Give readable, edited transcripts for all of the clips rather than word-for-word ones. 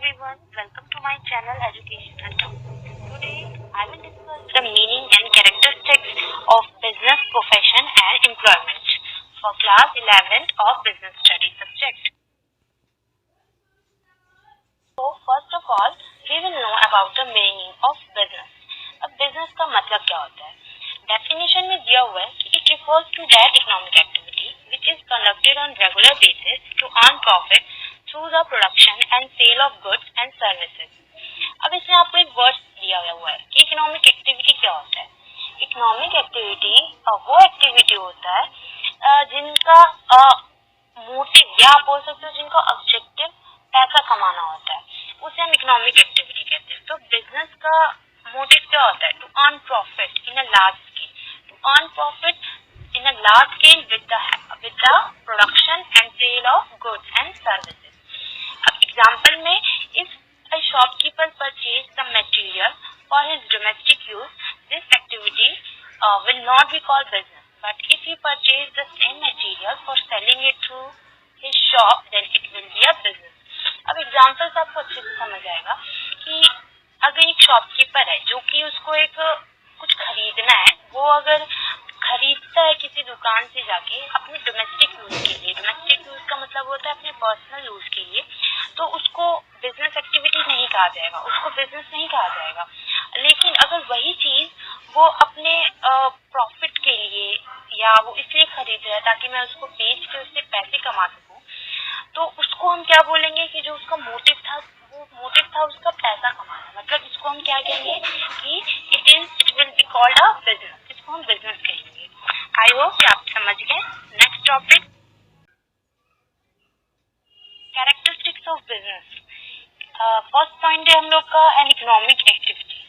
everyone, welcome to my channel Education Hunter. Today I will discuss the meaning and characteristics of business profession and employment for class 11th of business studies subject. So first of all, we will know about the meaning of business. अब business का मतलब क्या होता है? Definition में दिया हुआ है कि it refers to that economic activity which is conducted on regular basis to earn profit through the production and sale of goods and services. अब इसमें आपको एक वर्ड दिया हुआ है कि इकोनॉमिक एक्टिविटी क्या होता है. इकोनॉमिक एक्टिविटी वो एक्टिविटी होता है जिनका मोटिव या आप बोल सकते हो जिनका ऑब्जेक्टिव पैसा कमाना होता है, उसे हम इकोनॉमिक एक्टिविटी कहते हैं. तो बिजनेस का मोटिव क्या होता है? To earn profit in a large scale, to earn profit in a large scale with the production and sale of goods and services. अब example में if a shopkeeper purchase some material for his domestic use, this activity will not be called business. But if he purchase the same material for selling it through his shop, then it will be a business. अब example से आपको अच्छे से समझ आएगा कि अगर एक शॉपकीपर है जो कि उसको एक कुछ खरीदना है, वो अगर खरीदता है किसी दुकान से जाके अपने डोमेस्टिक यूज के लिए, डोमेस्टिक यूज का मतलब होता है अपने पर्सनल यूज के लिए, तो उसको बिजनेस एक्टिविटी नहीं कहा जाएगा, उसको बिजनेस नहीं कहा जाएगा. लेकिन अगर वही चीज वो अपने प्रॉफिट के लिए या वो इसलिए खरीद रहा है ताकि मैं उसको बेच के उससे पैसे कमा सकूं, तो उसको हम क्या बोलेंगे कि जो उसका मोटिव था वो मोटिव था उसका पैसा कमाना. मतलब इसको हम क्या कहेंगे कि it will be called a business. इसको हम बिजनेस कहेंगे. आई होप कि आप समझ गए. Next topic, characteristics of business. First point है हम लोग का एन इकोनॉमिक एक्टिविटी.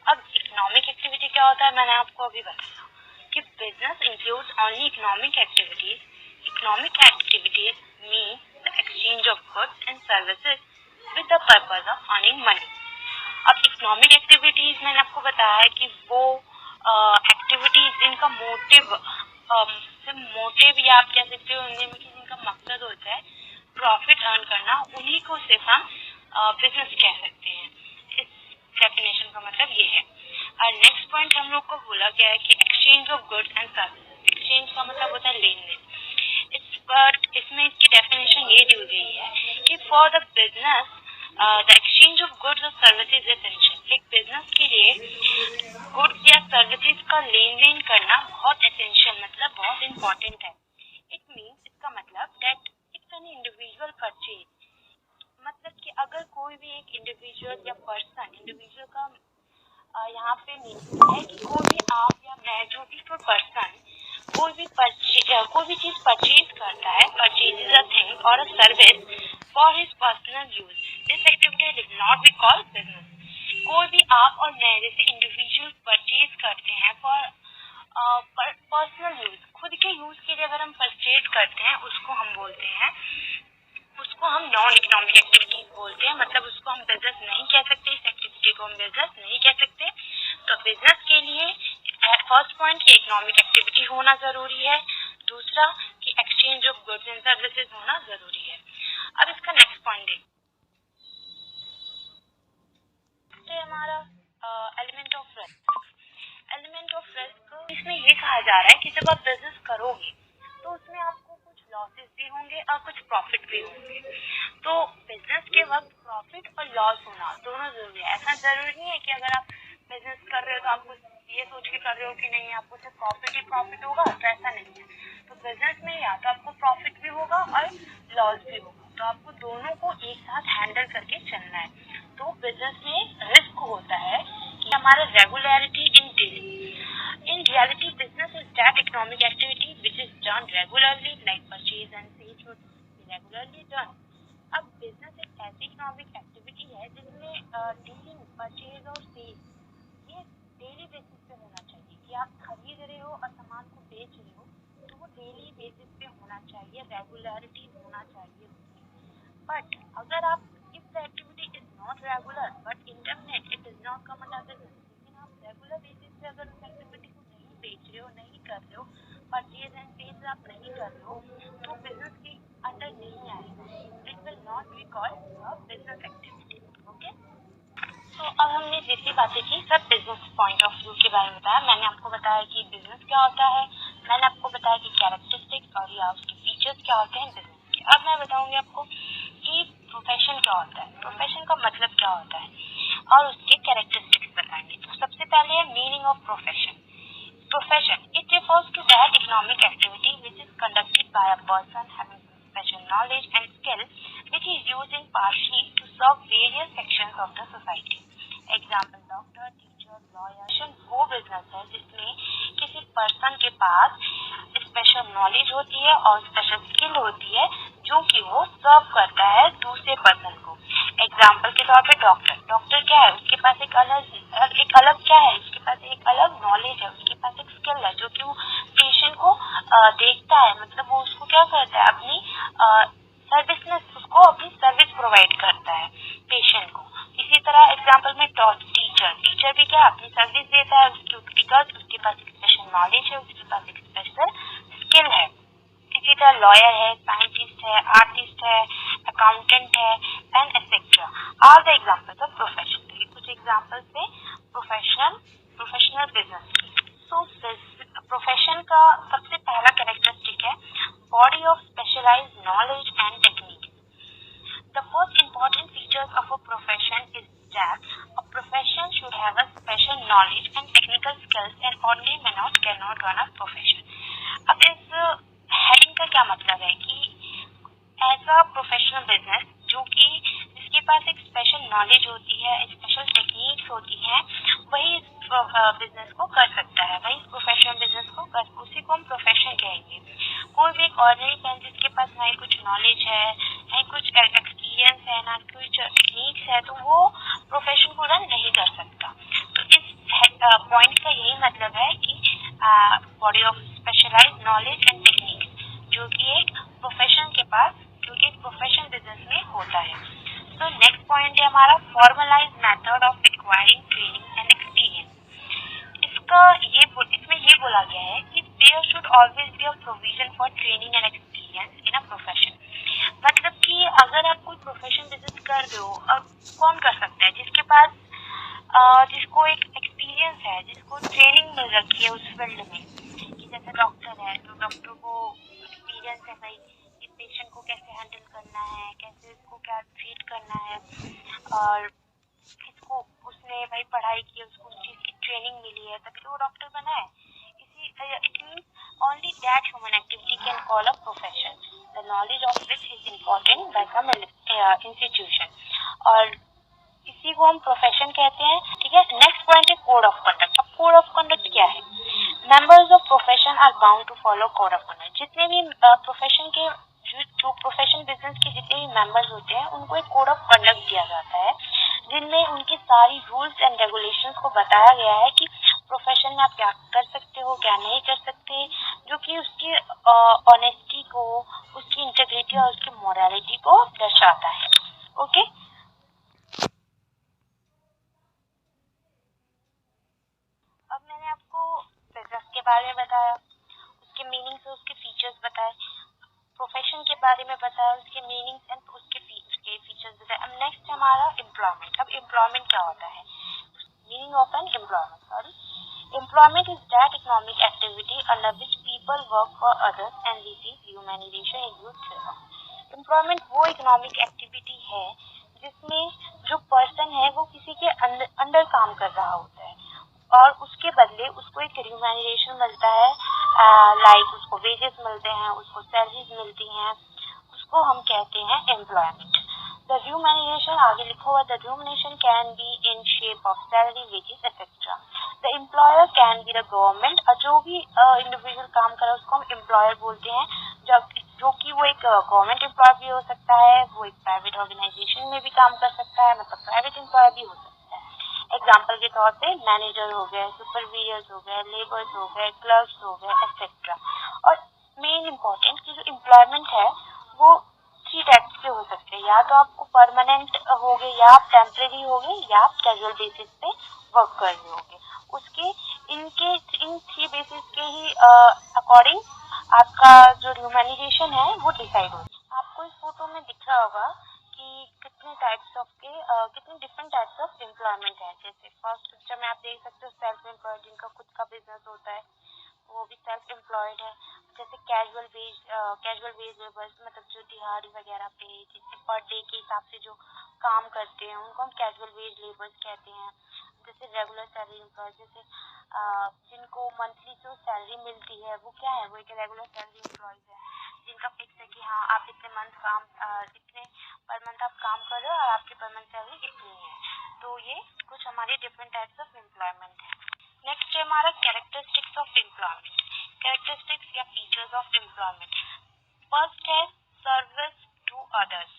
अब इकोनॉमिक एक्टिविटी क्या होता है मैंने आपको अभी बताया कि business includes only economic activities. Economic activities mean the exchange of goods and services with the purpose of earning money. अब इकोनॉमिक एक्टिविटीज मैंने आपको बताया कि वो एक्टिविटीज जिनका मोटिव या आप कह सकते हो हिंदी में कि जिनका मकसद होता है प्रॉफिट अर्न करना, उन्हीं को सिर्फ हम बिजनेस कह सकते हैं. इस डेफिनेशन का मतलब ये है. और नेक्स्ट पॉइंट हम लोग को बोला गया है कि exchange of goods and services. Exchange का मतलब होता है लेन देन. इसमें इसकी डेफिनेशन ये दी गई है कि for the business the exchange of goods और सर्विसेज एसेंशियल. एक बिजनेस के लिए गुड्स या सर्विसेज का लेन देन करना बहुत एसेंशियल मतलब बहुत इम्पोर्टेंट है. इट मीन्स, इसका मतलब that it's an individual purchase. मतलब कि अगर कोई भी एक इंडिविजुअल या पर्सन, इंडिविजुअल का यहाँ पे मीनिंग है कि कोई भी आप या मैं जो भी कोई पर्सन कोई भी चीज परचेज करता है, परचेजेस अ थिंग और a service for his personal use, this activity will not be called business. कोई भी आप और मैं जैसे इंडिविजुअल परचेज करते हैं फॉर पर्सनल यूज, खुद के यूज के लिए अगर हम परचेज करते हैं उसको हम बोलते हैं, उसको हम नॉन इकोनॉमिक एक्टिविटी बोलते हैं. मतलब उसको हम बिजनेस नहीं कह सकते, इस एक्टिविटी को हम बिजनेस नहीं कह सकते. तो बिजनेस के लिए फर्स्ट पॉइंट कि इकोनॉमिक एक्टिविटी होना जरूरी है. दूसरा कि exchange of goods and services होना जरूरी है. अब इसका नेक्स्ट पॉइंट है हमारा element of risk. Element of risk इसमें ये कहा जा रहा है कि जब आप बिजनेस करोगे तो उसमें आपको कुछ लॉसेस भी होंगे और कुछ प्रॉफिट भी होंगे. तो बिजनेस के वक्त प्रॉफिट और लॉस होना दोनों जरूरी है. ऐसा जरूरी नहीं है कि अगर आप बिजनेस कर रहे हो तो आपको ये सोच के कर रहे हो कि नहीं आपको सिर्फ प्रॉफिट ही प्रॉफिट होगा, तो ऐसा नहीं है. तो बिजनेस में या तो आपको प्रॉफिट भी होगा और लॉस भी होगा, तो आपको दोनों को एक साथ हैंडल करके चलना है. तो बिजनेस में रिस्क होता है कि हमारा regularity in daily. In reality, business is that economic activity which is done regularly, like purchase and sale should be regularly done. अब business एक ऐसी economic activity है जिसमें dealing, purchase और sale ये daily basis पे होना चाहिए. कि आप खरीद रहे हो और सामान को बेच रहे हो तो वो daily basis पे होना चाहिए, regularity होना चाहिए. But अगर आप if the activity is not regular but indefinite, it does not come under business. लेकिन आप रेगुलर बेसिस पे अगर उस एक्टिविटी को नहीं बेच रहे हो, नहीं कर रहे हो, परचेज एंड सेल्स आप नहीं कर रहे हो, तो बिजनेस के अंडर नहीं आएगा. It will not be called a business activity. हमने जितनी बातें की सब बिजनेस पॉइंट ऑफ व्यू के बारे में बताया। मैंने आपको बताया कि बिजनेस क्या होता है, मैंने आपको बताया कि कैरेक्टरिस्टिक्स और या उसके फीचर्स क्या होते हैं बिजनेस के। अब मैं बताऊंगी आपको कि प्रोफेशन क्या होता है, प्रोफेशन का मतलब क्या होता है और उसके कैरेक्टरिस्टिक्स बताएंगे। तो सबसे पहले है meaning of profession. Profession. It refers to that economic activity which is conducted by a person having some special knowledge and skill which is used in partially to serve various sections of the society. Example, doctor, teacher, lawyer. वो business है जिसमें किसी person के पास special knowledge होती है और special skill होती है जो कि वो सर्व करता है दूसरे पर्सन को। एग्जाम्पल के तौर पे डॉक्टर, डॉक्टर क्या है, उसके पास एक अलग क्या है, उसके पास एक अलग नॉलेज है, उसके पास एक स्किल है जो कि वो पेशेंट को देखता है, मतलब वो उसको क्या करता है, अपनी सर्विस में उसको अपनी सर्विस प्रोवाइड करता है पेशेंट को। इसी तरह एग्जाम्पल में टीचर, टीचर भी क्या अपनी सर्विस देता है बिकॉज उसके पास एक स्पेशल नॉलेज है, उसके पास एक स्पेशल स्किल है। इसी तरह लॉयर है, साइंटिस्ट है, आर्टिस्ट है, अकाउंटेंट है and etcetera are the examples of profession. तो ये कुछ एग्जाम्पल्स थे प्रोफेशनल बिजनेस की। सो प्रोफेशन का सबसे पहला कैरेक्टरिस्टिक है body of specialised knowledge and technique. The most important features of a profession is that a profession should have a special knowledge and technical skills and ordinary man cannot run a profession. अब इस heading का क्या मतलब है कि ऐसा professional business जो कि जिसके पास एक स्पेशल नॉलेज होती है, स्पेशल टेक्निक्स होती हैं, वही इस बिजनेस को कर सकता है, वही इस प्रोफेशनल बिजनेस को उसी को हम प्रोफेशन कहेंगे। कोई भी एक ऑर्डिनरी मैन जिसके पास ना ही कुछ नॉलेज है, ना ही कुछ एक्सपीरियंस है, ना कुछ टेक्निक्स है, तो वो प्रोफेशन को रन नहीं कर सकता। तो इस पॉइंट का यही मतलब है कि body of specialised knowledge and techniques जो कि एक प्रोफेशन के पास, जो कि एक प्रोफेशन बिजनेस में होता है। तो नेक्स्ट पॉइंट है हमारा formalised method of acquiring training and experience. इसमें ये बोला गया है कि there should always be a provision for training and experience in a profession. मतलब कि अगर आप कोई प्रोफेशन बिजनेस कर रहे हो, अब कौन कर सकता है जिसके पास जिसको एक एक्सपीरियंस है, जिसको ट्रेनिंग मिल रखी है उस फील्ड में, कि जैसे डॉक्टर है तो डॉक्टर को एक्सपीरियंस है भाई कि पेशेंट को कैसे हैंडल करना है, कैसे इसको क्या ट्रीट करना है, और इसको उसने भाई पढ़ाई की, उसको उस चीज की ट्रेनिंग मिली है तभी तो वो डॉक्टर बना है। It means only that human activity can call a profession the knowledge of which is important by some institution, और इसी को हम प्रोफेशन कहते हैं। ठीक है, नेक्स्ट पॉइंट है कोड ऑफ कंडक्ट। अब कोड ऑफ कंडक्ट क्या है? Members of profession are bound to follow code of conduct. जितने भी प्रोफेशन के जो प्रोफेशन बिजनेस के जितने भी मेंबर्स होते हैं उनको एक कोड ऑफ कंडक्ट दिया जाता है जिनमें उनकी सारी रूल्स एंड रेगुलेशंस को बताया गया है कि प्रोफेशन में आप क्या कर सकते हो, क्या नहीं कर सकते, जो कि उसकी ऑनेस्टी को, उसकी इंटेग्रिटी और उसकी मोरालिटी को दर्शाता है। ओके, अब मैंने आपको बिजनेस के बारे में बताया, उसके मीनिंग्स और उसके फीचर्स बताए, प्रोफेशन के बारे में बताया, उसके मीनिंग्स एंड उसके फीचर्स बताए। अब नेक्स्ट हमारा एम्प्लॉयमेंट। अब एम्प्लॉयमेंट क्या होता है? Meaning of an employment, employment is that economic activity under which people work for others and receive remuneration in due course. Employment वो इकोनॉमिक एक्टिविटी है जिसमें जो पर्सन है वो किसी के अंडर काम कर रहा होता है और उसके बदले उसको एक रिम्यूनरेशन मिलता है, लाइक उसको वेजेस मिलते हैं, उसको सैलरीज मिलती हैं, उसको हम कहते हैं एम्प्लॉयमेंट। द remuneration, आगे लिखा हुआ, the remuneration can be in shape of salary, wages etcetera. The employer can be the government, और जो भी इंडिविजुअल काम करे उसको हम एम्प्लॉयर बोलते हैं, जो कि वो एक गवर्नमेंट एम्प्लॉय भी हो सकता है, वो एक प्राइवेट ऑर्गेनाइजेशन में भी काम कर सकता है, मतलब प्राइवेट एम्प्लॉय भी हो सकता है। एग्जाम्पल के तौर पे मैनेजर हो गए, सुपरवाइजर्स हो गए, लेबर्स हो गए, क्लर्क्स हो गए एक्सेट्रा। और मेन इम्पोर्टेंट कि जो एम्प्लॉयमेंट है वो 3 टाइप्स के हो सकते हैं, या तो आपको परमानेंट होगे, या आप टेम्परेरी होगे, या आप कैजुअल बेसिस पे वर्क कर रहे होगे। उसके इन 3 बेसिस के ही अकॉर्डिंग आपका जो रिम्यूनरेशन है वो डिसाइड होगा। आपको इस फोटो में दिख रहा होगा कि कितने डिफरेंट टाइप्स ऑफ एम्प्लॉयमेंट है। जैसे फर्स्ट पिक्चर में आप देख सकते हो सेल्फ एम्प्लॉयड, जिनका खुद का बिजनेस होता है, वो भी सेल्फ एम्प्लॉयड है। जैसे कैजुअल वेज लेबर्स, मतलब जो दिहाड़ी वगैरह पे जैसे पर डे के हिसाब से जो काम करते हैं, उनको हम कैजुअल वेज लेबर्स कहते हैं। जैसे रेगुलर सैलरी एम्प्लॉय, जैसे जिनको मंथली जो सैलरी मिलती है वो क्या है, वो एक रेगुलर सैलरी एम्प्लॉयज है, जिनका फिक्स है कि हाँ आप इतने पर मंथ आप काम कर रहे हो और आपकी पर मंथ सैलरी इतनी है। तो ये कुछ हमारे डिफरेंट टाइप्स ऑफ एम्प्लॉयमेंट है। नेक्स्ट है हमारा कैरेक्टरिस्टिक्स ऑफ एम्प्लॉयमेंट, कैरेक्टरिस्टिक्स या फीचर्स ऑफ एम्प्लॉयमेंट। फर्स्ट है सर्विस टू अदर्स।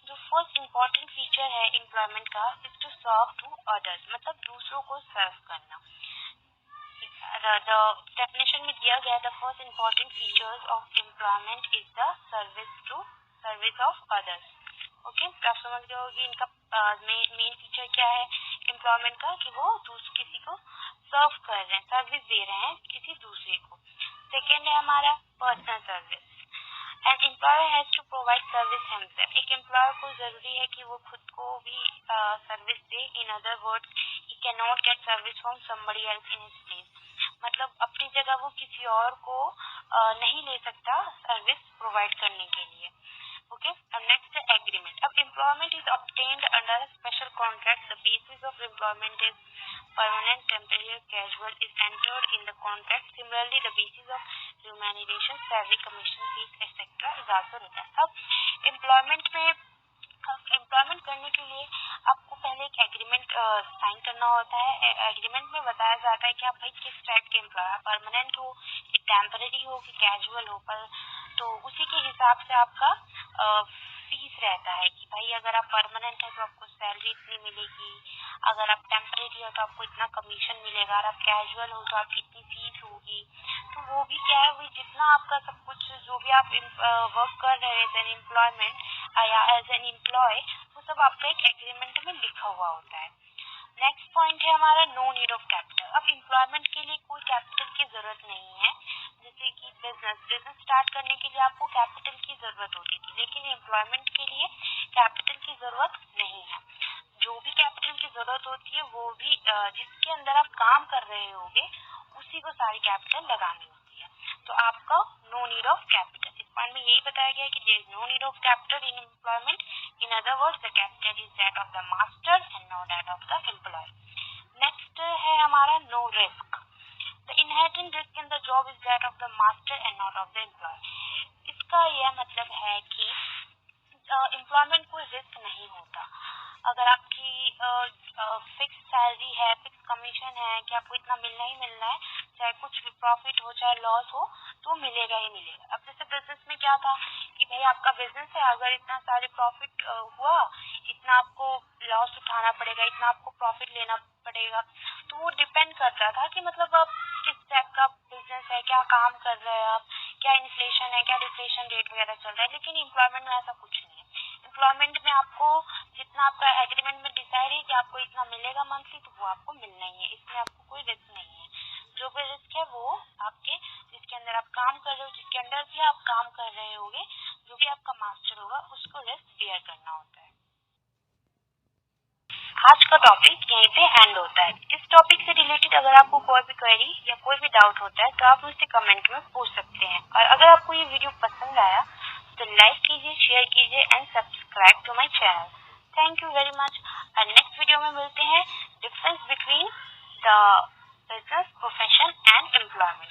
जो फर्स्ट इम्पोर्टेंट फीचर है एम्प्लॉयमेंट का is to serve to others, मतलब दूसरों को सर्व करना। The definition में दिया गया the first important features of employment is the service of others। Okay, तो आप समझ गए होगी इनका मेन फीचर क्या है एम्प्लॉयमेंट का, कि वो किसी को सर्व कर रहे हैं, सर्विस दे रहे हैं किसी दूसरे को। सेकेंड है हमारा personal service. An employer has to provide service himself. एक एम्प्लॉयर को जरूरी है कि वो खुद को भी सर्विस दे। In other word, he can not get service from somebody else in his place. मतलब अपनी जगह वो किसी और को नहीं ले सकता सर्विस प्रोवाइड करने के लिए। ओके, अब नेक्स्ट है एग्रीमेंट। अब employment is obtained under a special contract. The basis of employment is permanent, temporary, casual is entered in the contract. Similarly, the basis of remuneration, salary, commission, fees, etc. is also written। अब employment करने के लिए आपको पहले एक agreement sign करना होता है। एग्रीमेंट में बताया जाता है कि आप भाई किस टाइप के एम्प्लॉय, परमानेंट हो, कि टेम्पररी हो, कि कैजुअल हो, पर तो उसी के हिसाब से आपका फीस रहता है कि भाई अगर आप परमानेंट है तो आपको सैलरी इतनी मिलेगी, अगर आप टेम्परेरी हो तो आपको इतना कमीशन मिलेगा, अगर आप कैजुअल हो तो आपकी इतनी फीस होगी। तो वो भी क्या है, वही जितना आपका सब कुछ जो भी आप वर्क कर रहे हैं एज एन एम्प्लॉयमेंट या एज एन एम्प्लॉय, वो सब आपका एक एग्रीमेंट में लिखा हुआ होता है। नेक्स्ट पॉइंट है हमारा नो नीड ऑफ कैपिटल। अब एम्प्लॉयमेंट के लिए कोई कैपिटल की जरूरत नहीं है। जैसे कि बिजनेस स्टार्ट करने के लिए आपको कैपिटल की जरूरत होती थी, लेकिन एम्प्लॉयमेंट के लिए कैपिटल की जरूरत नहीं है। जो भी कैपिटल की जरूरत होती है वो भी जिसके अंदर आप काम कर रहे होगे उसी को सारी कैपिटल लगानी होती है। तो आपका नो नीड ऑफ कैपिटल, इस पॉइंट में यही बताया गया कि there is no need of capital in employment. In other words, the capital is that of the master and not that of the employ. Next है हमारा no risk. The inherent risk in the job is that of the master and not of the employ. इसका यह मतलब है कि employment कोई risk नहीं होता। अगर आपकी फिक्स सैलरी है, फिक्स कमीशन है कि आपको इतना मिलना ही मिलना है, चाहे कुछ भी प्रॉफिट हो चाहे लॉस हो, तो मिलेगा ही मिलेगा। अब जैसे बिजनेस में क्या था कि भाई आपका बिजनेस है, अगर इतना सारे प्रॉफिट हुआ, इतना आपको लॉस उठाना पड़ेगा, इतना आपको प्रॉफिट लेना पड़ेगा। तो वो डिपेंड करता था कि मतलब आप किस टाइप का बिजनेस है, क्या काम कर रहे हैं आप, क्या इन्फ्लेशन है, क्या डिफ्लेशन रेट वगैरह चल रहा है। लेकिन एम्प्लॉयमेंट में ऐसा कुछ नहीं है। एम्प्लॉयमेंट में आपको जितना आपका एग्रीमेंट में डिसाइड है कि आपको इतना मिलेगा मंथली, तो वो आपको मिलना ही है। इसमें आपको कोई रिस्क नहीं है। जो भी रिस्क है वो आपके जिसके अंदर आप काम कर रहे हो, जिसके अंडर भी आप काम कर रहे होगे, जो भी आपका मास्टर होगा, उसको रिस्क बेयर करना होता है। आज का टॉपिक यहीं पे एंड होता है। इस टॉपिक से रिलेटेड अगर आपको कोई भी क्वेरी या कोई भी डाउट होता है तो आप मुझसे कमेंट में पूछ सकते हैं। और अगर आपको ये वीडियो पसंद आया तो लाइक कीजिए, शेयर कीजिए and subscribe to my channel. Thank you very much. और नेक्स्ट वीडियो में मिलते हैं difference between the business, profession and employment.